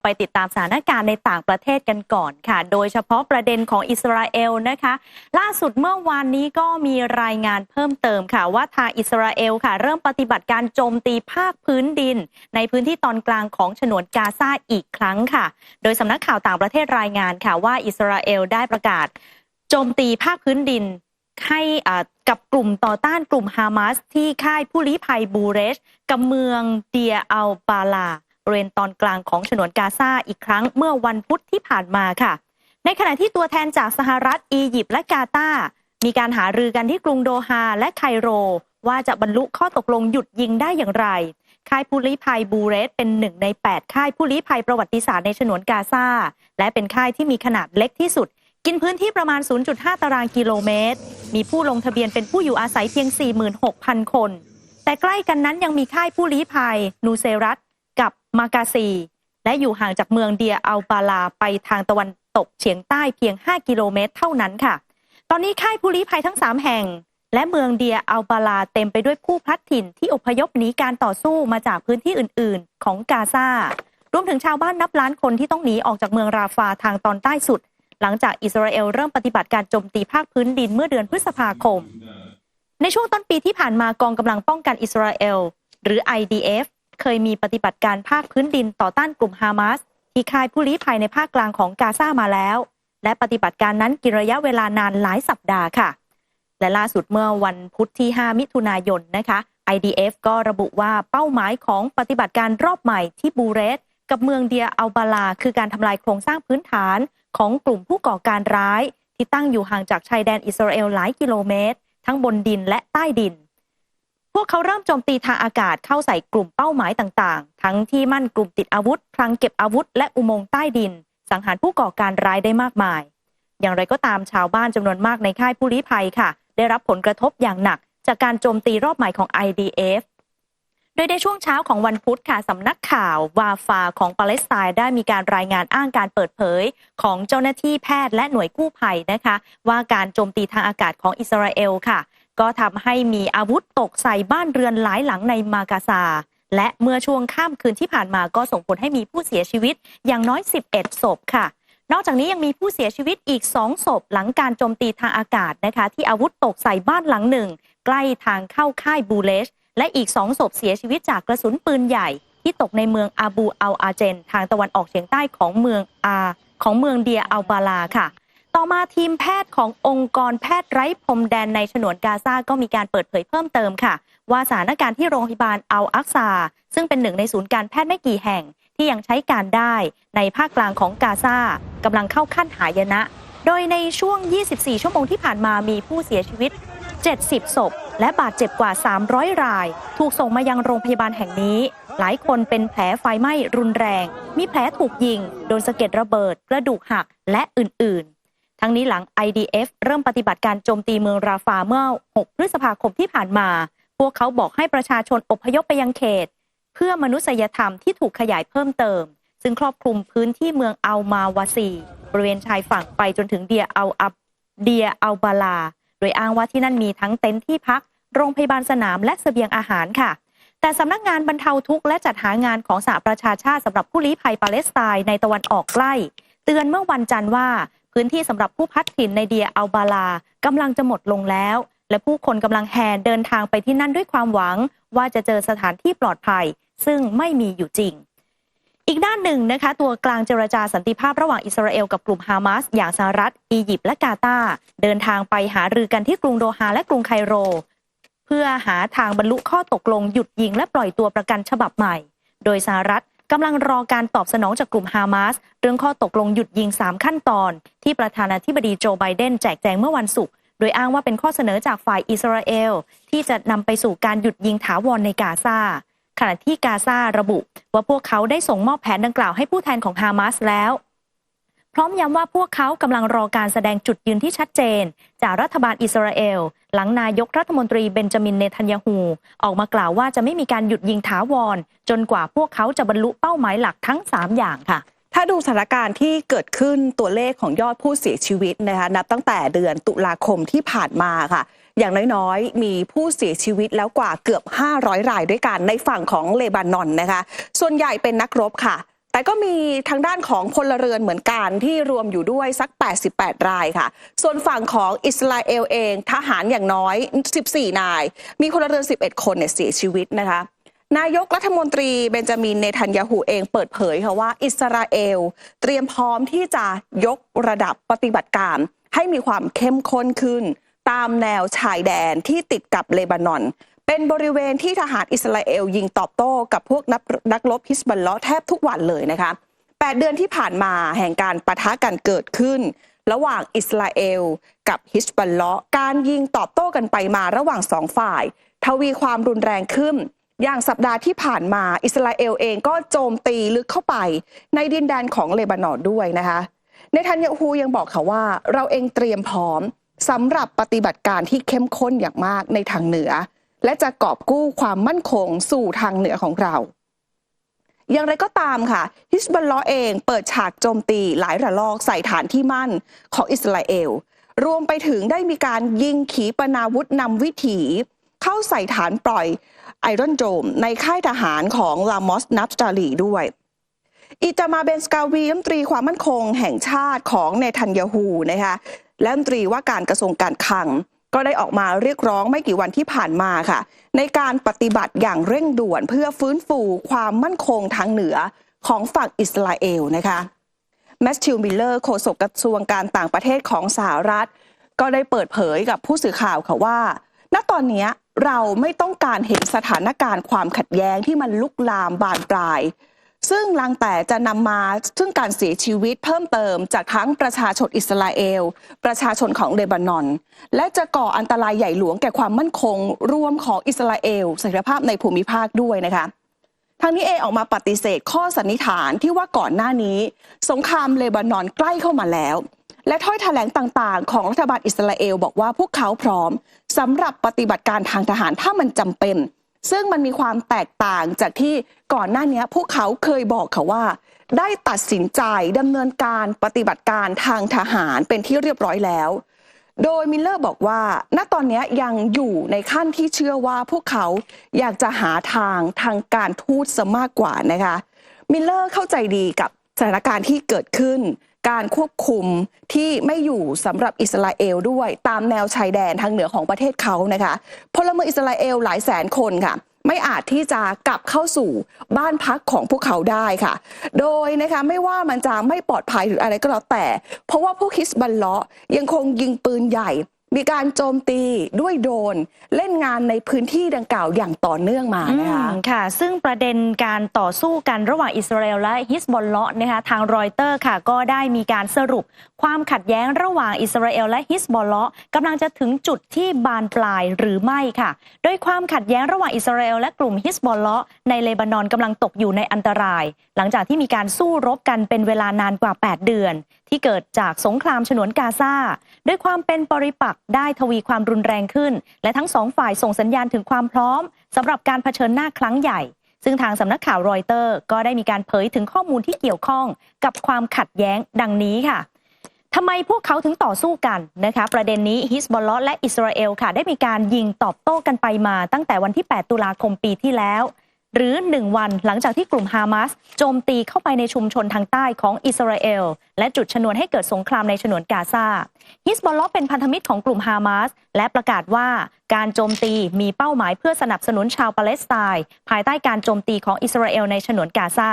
ไปติดตามสถานการณ์ในต่างประเทศกันก่อนค่ะโดยเฉพาะประเด็นของอิสราเอลนะคะล่าสุดเมื่อวานนี้ก็มีรายงานเพิ่มเติมค่ะว่าทางอิสราเอลค่ะเริ่มปฏิบัติการโจมตีภาคพื้นดินในพื้นที่ตอนกลางของฉนวนกาซาอีกครั้งค่ะโดยสำนักข่าวต่างประเทศรายงานค่ะว่าอิสราเอลได้ประกาศโจมตีภาคพื้นดินให้กับกลุ่มต่อต้านกลุ่มฮามาสที่ค่ายผู้ลี้ภัยบูเรชกับเมืองเดียอัลบาลาบริเวณตอนกลางของฉนวนกาซาอีกครั้งเมื่อวันพุธที่ผ่านมาค่ะในขณะที่ตัวแทนจากสหรัฐอียิปต์และกาตาร์มีการหารือกันที่กรุงโดฮาและไคโรว่าจะบรรลุข้อตกลงหยุดยิงได้อย่างไรค่ายผู้ลี้ภัยบูเรชเป็นหนึ่งใน8ค่ายผู้ลี้ภัยประวัติศาสตร์ในฉนวนกาซาและเป็นค่ายที่มีขนาดเล็กที่สุดกินพื้นที่ประมาณ 0.5 ตารางกิโลเมตรมีผู้ลงทะเบียนเป็นผู้อยู่อาศัยเพียง 46,000 คนแต่ใกล้กันนั้นยังมีค่ายผู้ลี้ภัยนูเซรัตกับมากาซีและอยู่ห่างจากเมืองเดียอัลบาลาไปทางตะวันตกเฉียงใต้เพียง 5 กิโลเมตรเท่านั้นค่ะตอนนี้ค่ายผู้ลี้ภัยทั้ง 3 แห่งและเมืองเดียอัลบาลาเต็มไปด้วยผู้พลัดถิ่นที่อพยพหนีการต่อสู้มาจากพื้นที่อื่นๆของกาซารวมถึงชาวบ้านนับล้านคนที่ต้องหนีออกจากเมืองราฟาทางตอนใต้สุดหลังจากอิสราเอลเริ่มปฏิบัติการโจมตีภาคพื้นดินเมื่อเดือนพฤษภาคมในช่วงต้นปีที่ผ่านมากองกำลังป้องกันอิสราเอลหรือ IDF เคยมีปฏิบัติการภาคพื้นดินต่อต้านกลุ่มฮามาสที่ค่ายผู้ลี้ภัยในภาคกลางของกาซามาแล้วและปฏิบัติการนั้นกินระยะเวลานานหลายสัปดาห์ค่ะและล่าสุดเมื่อวันพุธที่ 5 มิถุนายนนะคะ IDF ก็ระบุว่าเป้าหมายของปฏิบัติการรอบใหม่ที่บูเรสกับเมืองเดียอัลบาลาคือการทำลายโครงสร้างพื้นฐานของกลุ่มผู้ก่อการร้ายที่ตั้งอยู่ห่างจากชายแดนอิสราเอลหลายกิโลเมตรทั้งบนดินและใต้ดินพวกเขาเริ่มโจมตีทางอากาศเข้าใส่กลุ่มเป้าหมายต่างๆทั้งที่มั่นกลุ่มติดอาวุธคลังเก็บอาวุธและอุโมงค์ใต้ดินสังหารผู้ก่อการร้ายได้มากมายอย่างไรก็ตามชาวบ้านจำนวนมากในค่ายผู้ลี้ภัยค่ะได้รับผลกระทบอย่างหนักจากการโจมตีรอบใหม่ของ IDF โดยในช่วงเช้าของวันพุธค่ะสำนักข่าววาฟาของปาเลสไตน์ได้มีการรายงานอ้างการเปิดเผยของเจ้าหน้าที่แพทย์และหน่วยกู้ภัยนะคะว่าการโจมตีทางอากาศของอิสราเอลค่ะก็ทำให้มีอาวุธตกใส่บ้านเรือนหลายหลังในมากาซาและเมื่อช่วงค่ำคืนที่ผ่านมาก็ส่งผลให้มีผู้เสียชีวิตอย่างน้อย11ศพค่ะนอกจากนี้ยังมีผู้เสียชีวิตอีก2ศพหลังการโจมตีทางอากาศนะคะที่อาวุธตกใส่บ้านหลังหนึ่งใกล้ทางเข้าค่ายบูเลชและอีก2ศพเสียชีวิตจากกระสุนปืนใหญ่ที่ตกในเมืองอาบูอัลอาเจนทางตะวันออกเฉียงใต้ของเมืองเดียอัลบาลาค่ะต่อมาทีมแพทย์ขององค์กรแพทย์ไร้พรมแดนในฉนวนกาซาก็มีการเปิดเผยเพิ่มเติมค่ะว่าสถานการณ์ที่โรงพยาบาลอัลอักซาซึ่งเป็นหนึ่งในศูนย์การแพทย์ไม่กี่แห่งที่ยังใช้การได้ในภาคกลางของกาซากำลังเข้าขั้นหายนะโดยในช่วง24ชั่วโมงที่ผ่านมามีผู้เสียชีวิต70ศพและบาดเจ็บกว่า300รายถูกส่งมายังโรงพยาบาลแห่งนี้หลายคนเป็นแผลไฟไหม้รุนแรงมีแผลถูกยิงโดนสะเก็ดระเบิดกระดูกหักและอื่นๆทั้งนี้หลัง IDF เริ่มปฏิบัติการโจมตีเมืองราฟาเมื่อ6พฤษภาคมที่ผ่านมาพวกเขาบอกให้ประชาชนอพยพไปยังเขตเพื่อมนุษยธรรมที่ถูกขยายเพิ่มเติมซึ่งครอบคลุมพื้นที่เมืองอัลมาวาซีบริเวณชายฝั่งไปจนถึงเดียอัลบาลาโดยอ้างว่าที่นั่นมีทั้งเต็นท์ที่พักโรงพยาบาลสนามและเสบียงอาหารค่ะแต่สำนักงานบรรเทาทุกข์และจัดหางานของสหประชาชาติสำหรับผู้ลี้ภัยปาเลสไตน์ในตะวันออกใกล้เตือนเมื่อวันจันทร์ว่าพื้นที่สำหรับผู้พลัดถิ่นในเดียอัลบาลากำลังจะหมดลงแล้วและผู้คนกำลังแห่เดินทางไปที่นั่นด้วยความหวังว่าจะเจอสถานที่ปลอดภัยซึ่งไม่มีอยู่จริงอีกด้านหนึ่งนะคะตัวกลางเจรจาสันติภาพระหว่างอิสราเอลกับกลุ่มฮามาสอย่างสหรัฐอียิปต์และกาตาร์เดินทางไปหารือกันที่กรุงโดฮาและกรุงไคโรเพื่อหาทางบรรลุข้อตกลงหยุดยิงและปล่อยตัวประกันฉบับใหม่โดยสหรัฐกำลังรอการตอบสนองจากกลุ่มฮามาสเรื่องข้อตกลงหยุดยิง3ขั้นตอนที่ประธานาธิบดีโจไบเดนแจกแจงเมื่อวันศุกร์โดยอ้างว่าเป็นข้อเสนอจากฝ่ายอิสราเอลที่จะนำไปสู่การหยุดยิงถาวรในกาซาขณะที่กาซาระบุว่าพวกเขาได้ส่งมอบแผนดังกล่าวให้ผู้แทนของฮามาสแล้วพร้อมย้ำว่าพวกเขากำลังรอการแสดงจุดยืนที่ชัดเจนจากรัฐบาลอิสราเอลหลังนายกรัฐมนตรีเบนจามินเนทันยาฮูออกมากล่าวว่าจะไม่มีการหยุดยิงถาวรจนกว่าพวกเขาจะบรรลุเป้าหมายหลักทั้ง3อย่างค่ะถ้าดูสถานการณ์ที่เกิดขึ้นตัวเลขของยอดผู้เสียชีวิตนะคะนับตั้งแต่เดือนตุลาคมที่ผ่านมาค่ะอย่างน้อยๆมีผู้เสียชีวิตแล้วกว่าเกือบ500รายด้วยกันในฝั่งของเลบานอนนะคะส่วนใหญ่เป็นนักรบค่ะ แต่ก็มีทางด้านของพลเรือนเหมือนกันที่รวมอยู่ด้วยสัก88รายค่ะส่วนฝั่งของอิสราเอลเองทหารอย่างน้อย14นายมีพลเรือน11คนเสียชีวิตนะคะนายกรัฐมนตรีเบนจามินเนทันยาฮูเองเปิดเผยค่ะว่าอิสราเอลเตรียมพร้อมที่จะยกระดับปฏิบัติการให้มีความเข้มข้นขึ้นตามแนวชายแดนที่ติดกับเลบานอนเป็นบริเวณที่ทหารอิสราเอลยิงตอบโต้กับพวกนักรบฮิซบัลเลาะห์แทบทุกวันเลยนะคะ8เดือนที่ผ่านมาแห่งการปะทะกันเกิดขึ้นระหว่างอิสราเอลกับฮิซบัลเลาะห์การยิงตอบโต้กันไปมาระหว่าง2ฝ่ายทวีความรุนแรงขึ้นอย่างสัปดาห์ที่ผ่านมาอิสราเอลเองก็โจมตีลึกเข้าไปในดินแดนของเลบานอนด้วยนะคะเนทันยาฮูยังบอกค่ะว่าเราเองเตรียมพร้อมสำหรับปฏิบัติการที่เข้มข้นอย่างมากในทางเหนือและจะกอบกู้ความมั่นคงสู่ทางเหนือของเราอย่างไรก็ตามค่ะฮิซบัลเลาะห์เองเปิดฉากโจมตีหลายระลอกใส่ฐานที่มั่นของอิสราเอลรวมไปถึงได้มีการยิงขีปนาวุธนำวิถีเข้าใส่ฐานปล่อยไอรอนโดมในค่ายทหารของลามอสนัฟตาลีด้วยอิตามาเบนสกาวีรัฐมนตรีความมั่นคงแห่งชาติของเนทันยาฮูนะคะและรัฐมนตรีว่าการกระทรวงการคลังก็ได้ออกมาเรียกร้องไม่กี่วันที่ผ่านมาค่ะในการปฏิบัติอย่างเร่งด่วนเพื่อฟื้นฟูความมั่นคงทางเหนือของฝั่งอิสราเอลนะคะแมทธิวมิลเลอร์โฆษกกระทรวงการต่างประเทศของสหรัฐก็ได้เปิดเผยกับผู้สื่อข่าวค่ะว่าณตอนนี้เราไม่ต้องการเห็นสถานการณ์ความขัดแย้งที่มันลุกลามบานปลายซึ่งลังแต่จะนำมาซึ่งการเสียชีวิตเพิ่มเติมจากทั้งประชาชนอิสราเอลประชาชนของเลบานอนและจะก่ออันตรายใหญ่หลวงแก่ความมั่นคงรวมของอิสราเอลเสถียรภาพในภูมิภาคด้วยนะคะทางนี้เองออกมาปฏิเสธข้อสันนิษฐานที่ว่าก่อนหน้านี้สงครามเลบานอนใกล้เข้ามาแล้วและถ้อยแถลงต่างๆของรัฐบาลอิสราเอลบอกว่าพวกเขาพร้อมสำหรับปฏิบัติการทางทหารถ้ามันจำเป็นซึ่งมันมีความแตกต่างจากที่ก่อนหน้านี้พวกเขาเคยบอกค่ะว่าได้ตัดสินใจดำเนินการปฏิบัติการทางทหารเป็นที่เรียบร้อยแล้วโดยมิลเลอร์บอกว่าณตอนนี้ยังอยู่ในขั้นที่เชื่อว่าพวกเขาอยากจะหาทางการทูตซะมากกว่านะคะมิลเลอร์เข้าใจดีกับสถานการณ์ที่เกิดขึ้นการควบคุมที่ไม่อยู่สำหรับอิสราเอลด้วยตามแนวชายแดนทางเหนือของประเทศเขานะคะพลเมืองอิสราเอลหลายแสนคนค่ะไม่อาจที่จะกลับเข้าสู่บ้านพักของพวกเขาได้ค่ะโดยนะคะไม่ว่ามันจะไม่ปลอดภัยหรืออะไรก็แล้วแต่เพราะว่าพวกฮิซบัลเลาะห์ยังคงยิงปืนใหญ่มีการโจมตีด้วยโดรนเล่นงานในพื้นที่ดังกล่าวอย่างต่อเนื่องมานะคะค่ะซึ่งประเด็นการต่อสู้กันระหว่างอิสราเอลและฮิซบอลเลาะห์นะคะทางรอยเตอร์ค่ะก็ได้มีการสรุปความขัดแย้งระหว่างอิสราเอลและฮิซบอลเลาะห์กำลังจะถึงจุดที่บานปลายหรือไม่ค่ะโดยความขัดแย้งระหว่างอิสราเอลและกลุ่มฮิซบอลเลาะห์ในเลบานอนกำลังตกอยู่ในอันตรายหลังจากที่มีการสู้รบกันเป็นเวลานานกว่า8เดือนที่เกิดจากสงครามฉนวนกาซาด้วยความเป็นปริปักษ์ได้ทวีความรุนแรงขึ้นและทั้งสองฝ่ายส่งสัญญาณถึงความพร้อมสำหรับการเผชิญหน้าครั้งใหญ่ซึ่งทางสำนักข่าวรอยเตอร์ก็ได้มีการเผยถึงข้อมูลที่เกี่ยวข้องกับความขัดแย้งดังนี้ค่ะทำไมพวกเขาถึงต่อสู้กันนะคะประเด็นนี้ฮิซบอลเลาะห์และอิสราเอลค่ะได้มีการยิงตอบโต้กันไปมาตั้งแต่วันที่8ตุลาคมปีที่แล้วหรือ1วันหลังจากที่กลุ่มฮามาสโจมตีเข้าไปในชุมชนทางใต้ของอิสราเอลและจุดชนวนให้เกิดสงครามในฉนวนกาซาฮิซบอลเลาะห์เป็นพันธมิตรของกลุ่มฮามาสและประกาศว่าการโจมตีมีเป้าหมายเพื่อสนับสนุนชาวปาเลสไตน์ภายใต้การโจมตีของอิสราเอลในฉนวนกาซา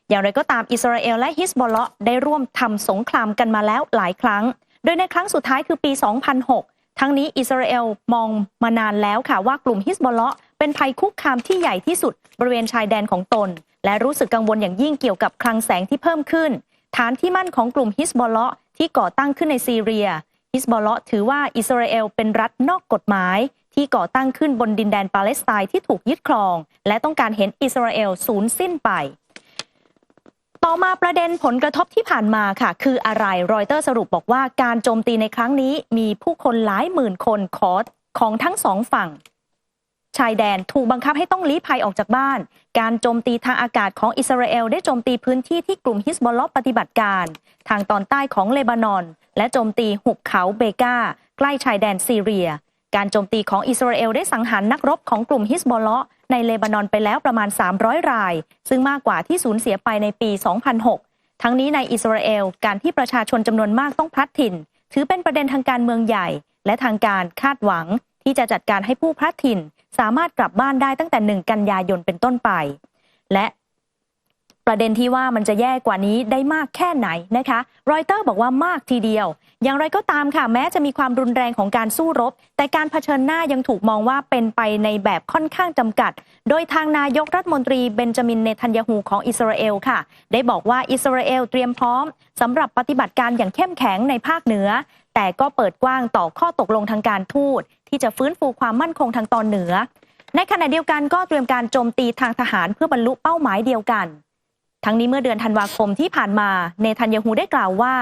อย่างไรก็ตามอิสราเอลและฮิซบอลเลาะห์ได้ร่วมทำสงครามกันมาแล้วหลายครั้งโดยในครั้งสุดท้ายคือปี 2006 ทั้งนี้อิสราเอลมองมานานแล้วค่ะว่ากลุ่มฮิซบอลเลาะห์เป็นภัยคุกคามที่ใหญ่ที่สุดบริเวณชายแดนของตนและรู้สึกกังวลอย่างยิ่งเกี่ยวกับคลังแสงที่เพิ่มขึ้นฐานที่มั่นของกลุ่มฮิซบอลเลาะห์ที่ก่อตั้งขึ้นในซีเรียฮิซบอลเลาะห์ถือว่าอิสราเอลเป็นรัฐนอกกฎหมายที่ก่อตั้งขึ้นบนดินแดนปาเลสไตน์ที่ถูกยึดครองและต้องการเห็นอิสราเอลสูญสิ้นไปต่อมาประเด็นผลกระทบที่ผ่านมาค่ะคืออะไรรอยเตอร์สรุปบอกว่าการโจมตีในครั้งนี้มีผู้คนหลายหมื่นคนของทั้งสองฝั่งชายแดนถูกบังคับให้ต้องลี้ภัยออกจากบ้านการโจมตีทางอากาศของอิสราเอลได้โจมตีพื้นที่ที่กลุ่มฮิซบอลเลาะห์ปฏิบัติการทางตอนใต้ของเลบานอนและโจมตีหุบเขาเบกาใกล้ชายแดนซีเรียการโจมตีของอิสราเอลได้สังหารนักรบของกลุ่มฮิซบอลเลาะห์ ในเลบานอนไปแล้วประมาณ300 รายซึ่งมากกว่าที่สูญเสียไปในปี 2006 ทั้งนี้ในอิสราเอลการที่ประชาชนจำนวนมากต้องพลัดถิ่นถือเป็นประเด็นทางการเมืองใหญ่และทางการคาดหวังที่จะจัดการให้ผู้พลัดถิ่นสามารถกลับบ้านได้ตั้งแต่1 กันยายนเป็นต้นไปและประเด็นที่ว่ามันจะแย่กว่านี้ได้มากแค่ไหนนะคะรอยเตอร์บอกว่ามากทีเดียวอย่างไรก็ตามค่ะแม้จะมีความรุนแรงของการสู้รบแต่การเผชิญหน้ายังถูกมองว่าเป็นไปในแบบค่อนข้างจำกัดโดยทางนายกรัฐมนตรีเบนจามินเนทันยาฮูของอิสราเอลค่ะได้บอกว่าอิสราเอลเตรียมพร้อมสำหรับปฏิบัติการอย่างเข้มแข็งในภาคเหนือแต่ก็เปิดกว้างต่อข้อตกลงทางการทูตที่จะฟื้นฟูความมั่นคงทางตอนเหนือในขณะเดียวกันก็เตรียมการโจมตีทางทหารเพื่อบรรลุเป้าหมายเดียวกันทั้งนี้เมื่อเดือนธันวาคมที่ผ่านมาเนทันยาฮูได้กล่าวว่า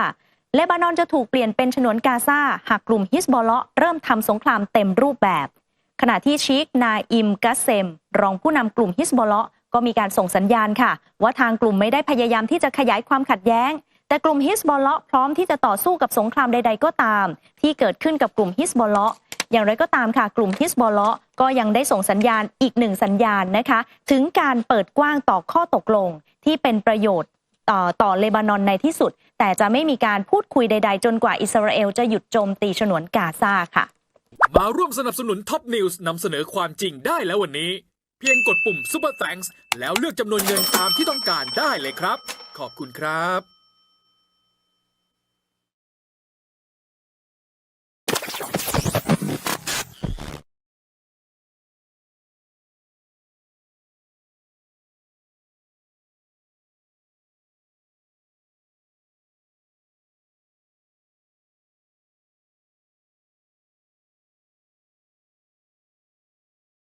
เลบานอนจะถูกเปลี่ยนเป็นฉนวนกาซาหากกลุ่มฮิซบอลเลาะห์เริ่มทำสงครามเต็มรูปแบบขณะที่ชีคนาอิมกัสเซมรองผู้นำกลุ่มฮิซบอลเลาะห์ก็มีการส่งสัญญาณค่ะว่าทางกลุ่มไม่ได้พยายามที่จะขยายความขัดแย้งแต่กลุ่มฮิซบอลเลาะห์พร้อมที่จะต่อสู้กับสงครามใดๆก็ตามที่เกิดขึ้นกับกลุ่มฮิซบอลเลาะห์อย่างไรก็ตามค่ะกลุ่มฮิซบอลเลาะห์ก็ยังได้ส่งสัญญาณอีก1 สัญญาณนะคะถึงการเปิดกว้างต่อข้อตกลงที่เป็นประโยชน์ต่อเลบานอนในที่สุดแต่จะไม่มีการพูดคุยใดๆจนกว่าอิสราเอลจะหยุดโจมตีฉนวนกาซาค่ะมาร่วมสนับสนุนท็อปนิวส์นำเสนอความจริงได้แล้ววันนี้เพียงกดปุ่ม Super Thanks แล้วเลือกจำนวนเงินตามที่ต้องการได้เลยครับขอบคุณครับ